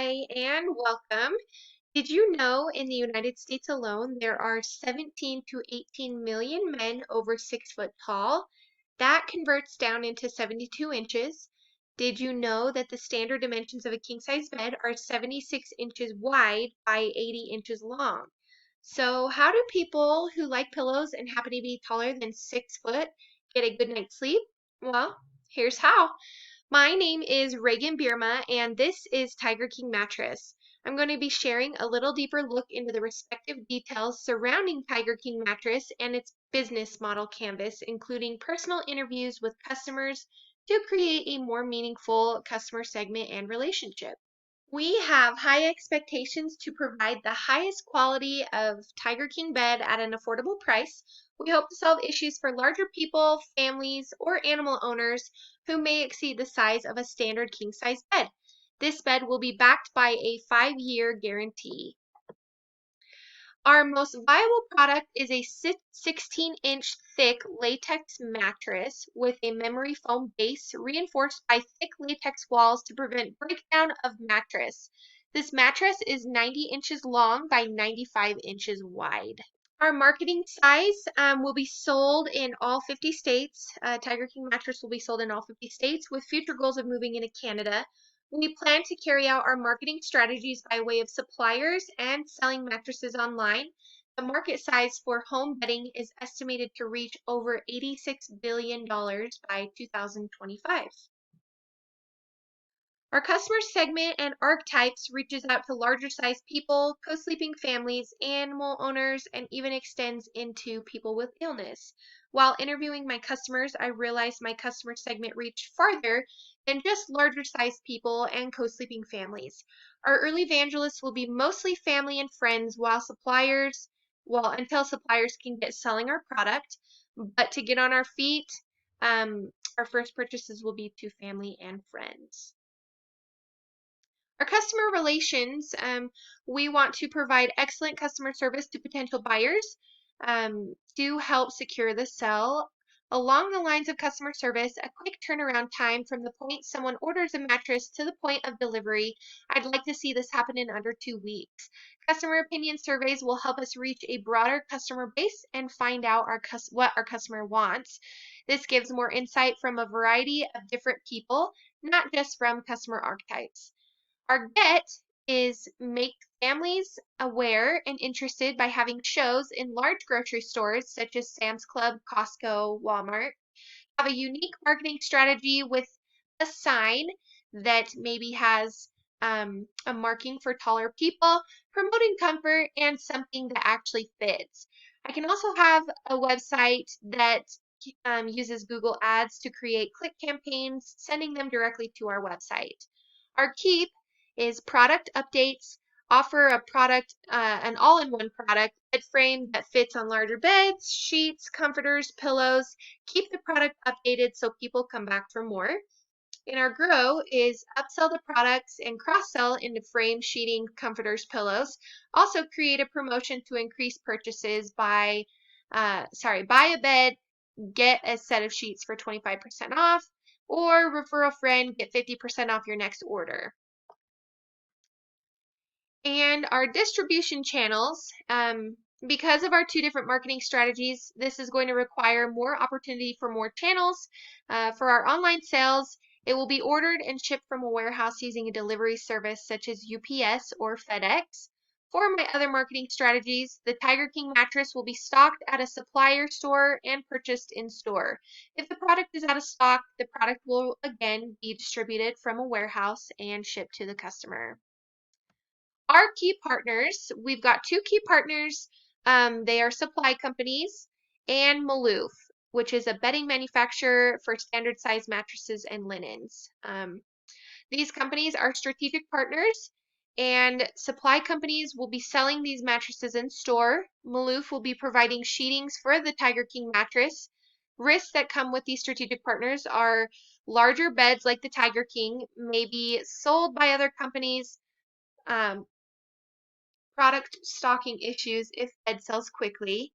Hi, and welcome. Did you know in the United States alone there are 17 to 18 million men over 6 foot tall? That converts down into 72 inches. Did you know that the standard dimensions of a king size bed are 76 inches wide by 80 inches long? So, how do people who like pillows and happen to be taller than 6 foot get a good night's sleep? Well, here's how. My name is Reagan Bierma, and this is Tiger King Mattress. I'm going to be sharing a little deeper look into the respective details surrounding Tiger King Mattress and its business model canvas, including personal interviews with customers to create a more meaningful customer segment and relationship. We have high expectations to provide the highest quality of Tiger King bed at an affordable price. We hope to solve issues for larger people, families, or animal owners who may exceed the size of a standard king size bed. This bed will be backed by a 5-year guarantee. Our most viable product is a 16-inch thick latex mattress with a memory foam base reinforced by thick latex walls to prevent breakdown of mattress. This mattress is 90 inches long by 95 inches wide. Our marketing size will be sold in all 50 states. Tiger King mattress will be sold in all 50 states with future goals of moving into Canada. We plan to carry out our marketing strategies by way of suppliers and selling mattresses online. The market size for home bedding is estimated to reach over $86 billion by 2025. Our customer segment and archetypes reaches out to larger size people, co-sleeping families, animal owners, and even extends into people with illness. While interviewing my customers, I realized my customer segment reached farther than just larger size people and co-sleeping families. Our early evangelists will be mostly family and friends until suppliers can get selling our product. But to get on our feet, our first purchases will be to family and friends. Our customer relations, we want to provide excellent customer service to potential buyers to help secure the sale. Along the lines of customer service, a quick turnaround time from the point someone orders a mattress to the point of delivery. I'd like to see this happen in under 2 weeks. Customer opinion surveys will help us reach a broader customer base and find out what our customer wants. This gives more insight from a variety of different people, not just from customer archetypes. Our get is make families aware and interested by having shows in large grocery stores such as Sam's Club, Costco, Walmart. Have a unique marketing strategy with a sign that maybe has a marking for taller people, promoting comfort, and something that actually fits. I can also have a website that uses Google Ads to create click campaigns, sending them directly to our website. Our keep is product updates, offer a product, an all-in-one product bed frame that fits on larger beds, sheets, comforters, pillows. Keep the product updated so people come back for more. And our grow is upsell the products and cross-sell into frame, sheeting, comforters, pillows. Also create a promotion to increase purchases buy a bed, get a set of sheets for 25% off, or refer a friend, get 50% off your next order. And our distribution channels, because of our 2 different marketing strategies, this is going to require more opportunity for more channels. For our online sales, it will be ordered and shipped from a warehouse using a delivery service such as UPS or FedEx. For my other marketing strategies, the Tiger King mattress will be stocked at a supplier store and purchased in store. If the product is out of stock, the product will again be distributed from a warehouse and shipped to the customer. Our key partners, we've got 2 key partners. They are supply companies and Maloof, which is a bedding manufacturer for standard size mattresses and linens. These companies are strategic partners, and supply companies will be selling these mattresses in store. Maloof will be providing sheetings for the Tiger King mattress. Risks that come with these strategic partners are larger beds like the Tiger King may be sold by other companies, product stocking issues if bed sells quickly.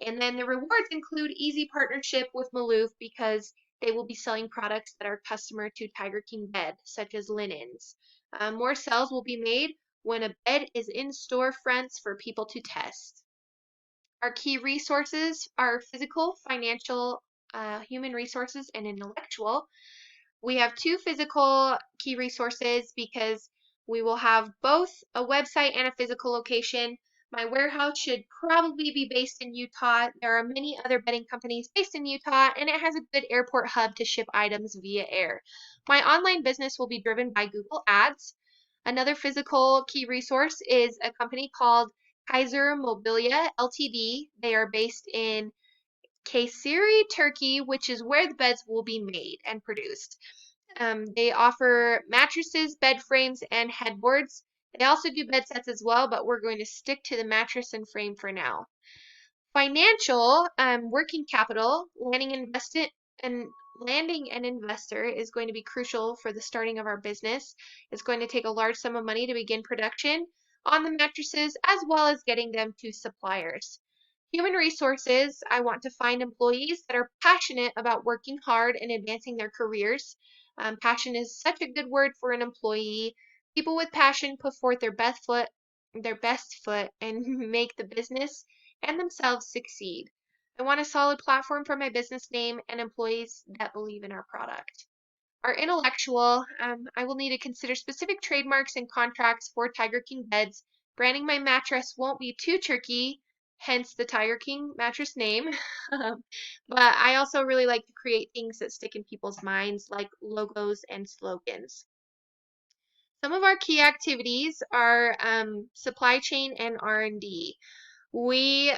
And then the rewards include easy partnership with Maloof because they will be selling products that are customer to Tiger King bed, such as linens. More sales will be made when a bed is in storefronts for people to test. Our key resources are physical, financial, human resources, and intellectual. We have two physical key resources because we will have both a website and a physical location. My warehouse should probably be based in Utah. There are many other bedding companies based in Utah, and it has a good airport hub to ship items via air. My online business will be driven by Google Ads. Another physical key resource is a company called Kaiser Mobilia Ltd. They are based in Kayseri, Turkey, which is where the beds will be made and produced. They offer mattresses, bed frames, and headboards. They also do bed sets as well, but we're going to stick to the mattress and frame for now. Financial, working capital, landing an investor is going to be crucial for the starting of our business. It's going to take a large sum of money to begin production on the mattresses as well as getting them to suppliers. Human resources, I want to find employees that are passionate about working hard and advancing their careers. Passion is such a good word for an employee. People with passion put forth their best foot, and make the business and themselves succeed. I want a solid platform for my business name and employees that believe in our product. Our intellectual, I will need to consider specific trademarks and contracts for Tiger King beds. Branding my mattress won't be too tricky, hence the Tiger King mattress name. But I also really like to create things that stick in people's minds, like logos and slogans. Some of our key activities are supply chain and R&D. We,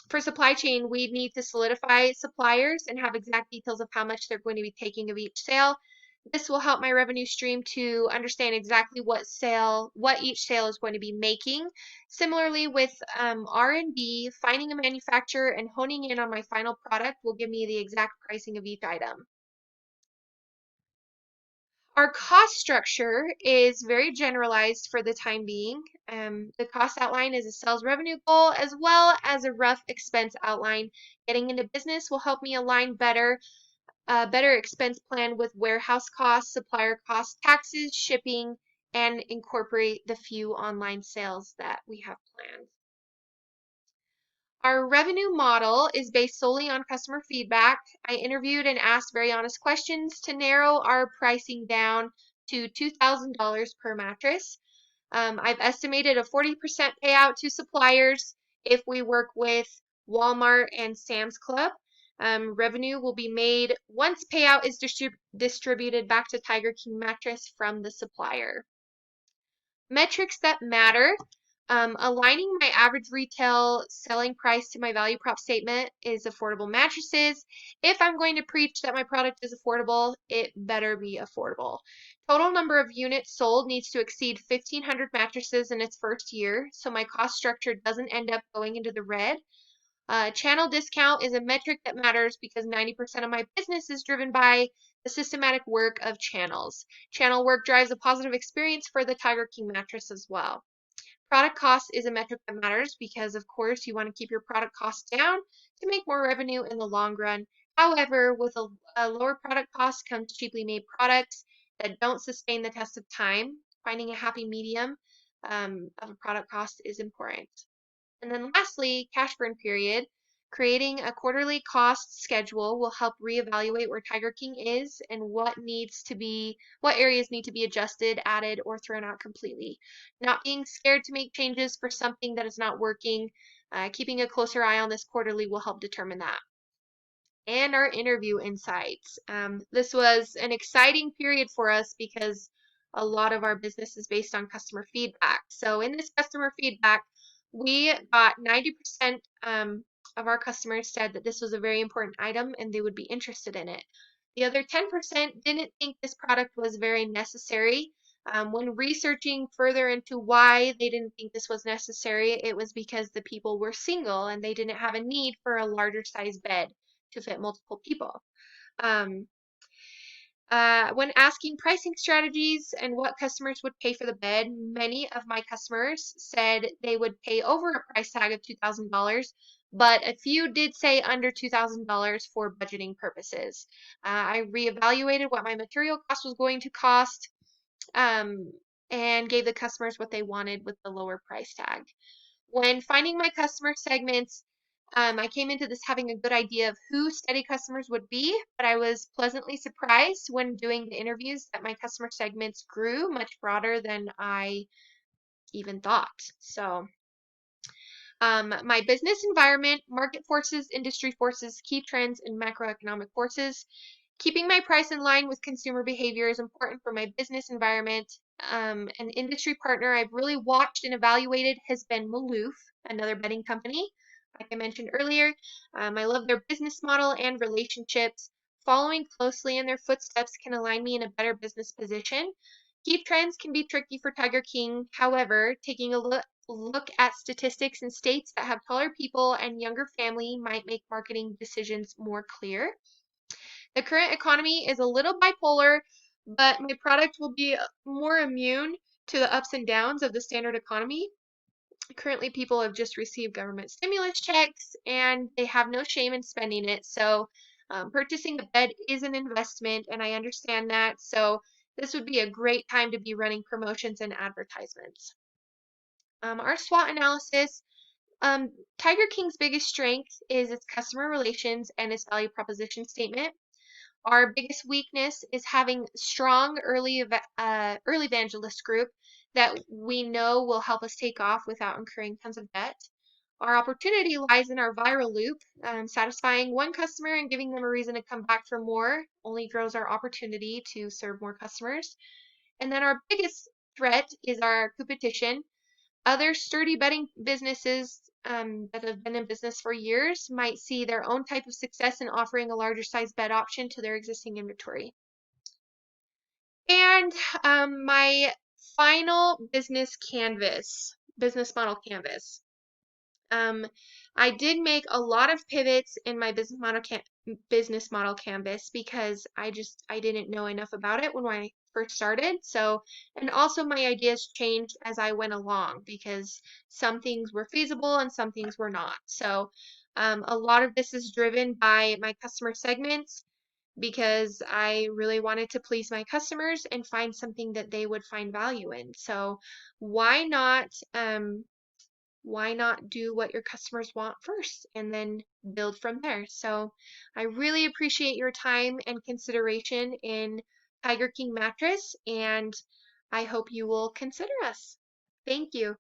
for supply chain, we need to solidify suppliers and have exact details of how much they're going to be taking of each sale. This will help my revenue stream to understand exactly what each sale is going to be making. Similarly, with R&D, finding a manufacturer and honing in on my final product will give me the exact pricing of each item. Our cost structure is very generalized for the time being. The cost outline is a sales revenue goal as well as a rough expense outline. Getting into business will help me align better expense plan with warehouse costs, supplier costs, taxes, shipping, and incorporate the few online sales that we have planned. Our revenue model is based solely on customer feedback. I interviewed and asked very honest questions to narrow our pricing down to $2,000 per mattress. I've estimated a 40% payout to suppliers if we work with Walmart and Sam's Club. Revenue will be made once payout is distributed back to Tiger King Mattress from the supplier. Metrics that matter. Aligning my average retail selling price to my value prop statement is affordable mattresses. If I'm going to preach that my product is affordable, it better be affordable. Total number of units sold needs to exceed 1,500 mattresses in its first year, so my cost structure doesn't end up going into the red. Channel discount is a metric that matters because 90% of my business is driven by the systematic work of channels. Channel work drives a positive experience for the Tiger King mattress as well. Product cost is a metric that matters because, of course, you want to keep your product costs down to make more revenue in the long run. However, with a lower product cost comes cheaply made products that don't sustain the test of time. Finding a happy medium of a product cost is important. And then lastly, cash burn period. Creating a quarterly cost schedule will help reevaluate where Tiger King is and what areas need to be adjusted, added, or thrown out completely. Not being scared to make changes for something that is not working. Keeping a closer eye on this quarterly will help determine that. And our interview insights. This was an exciting period for us because a lot of our business is based on customer feedback. So in this customer feedback, we got 90% of our customers said that this was a very important item and they would be interested in it. The other 10% didn't think this product was very necessary. When researching further into why they didn't think this was necessary, it was because the people were single and they didn't have a need for a larger size bed to fit multiple people. When asking pricing strategies and what customers would pay for the bed, many of my customers said they would pay over a price tag of $2,000, but a few did say under $2,000 for budgeting purposes. I reevaluated what my material cost was going to cost. um, and gave the customers what they wanted with the lower price tag. When finding my customer segments, I came into this having a good idea of who steady customers would be, but I was pleasantly surprised when doing the interviews that my customer segments grew much broader than I even thought. So, my business environment, market forces, industry forces, key trends, and macroeconomic forces. Keeping my price in line with consumer behavior is important for my business environment. An industry partner I've really watched and evaluated has been Maloof, another bedding company. Like I mentioned earlier, I love their business model and relationships. Following closely in their footsteps can align me in a better business position. Keep trends can be tricky for Tiger King. However, taking a look at statistics in states that have taller people and younger family might make marketing decisions more clear. The current economy is a little bipolar, but my product will be more immune to the ups and downs of the standard economy. Currently, people have just received government stimulus checks and they have no shame in spending it. So, purchasing a bed is an investment, and I understand that. So, this would be a great time to be running promotions and advertisements. Our SWOT analysis. Um, Tiger King's biggest strength is its customer relations and its value proposition statement. Our biggest weakness is having strong early evangelist group that we know will help us take off without incurring tons of debt. Our opportunity lies in our viral loop. Satisfying one customer and giving them a reason to come back for more only grows our opportunity to serve more customers. And then our biggest threat is our competition. Other sturdy bedding businesses that have been in business for years might see their own type of success in offering a larger size bed option to their existing inventory. And my final business model canvas. Um, I did make a lot of pivots in my business model canvas because I didn't know enough about it when I first started. So, and also my ideas changed as I went along because some things were feasible and some things were not. So, a lot of this is driven by my customer segments because I really wanted to please my customers and find something that they would find value in. So, why not why not do what your customers want first and then build from there? So I really appreciate your time and consideration in Tiger King Mattress, and I hope you will consider us. Thank you.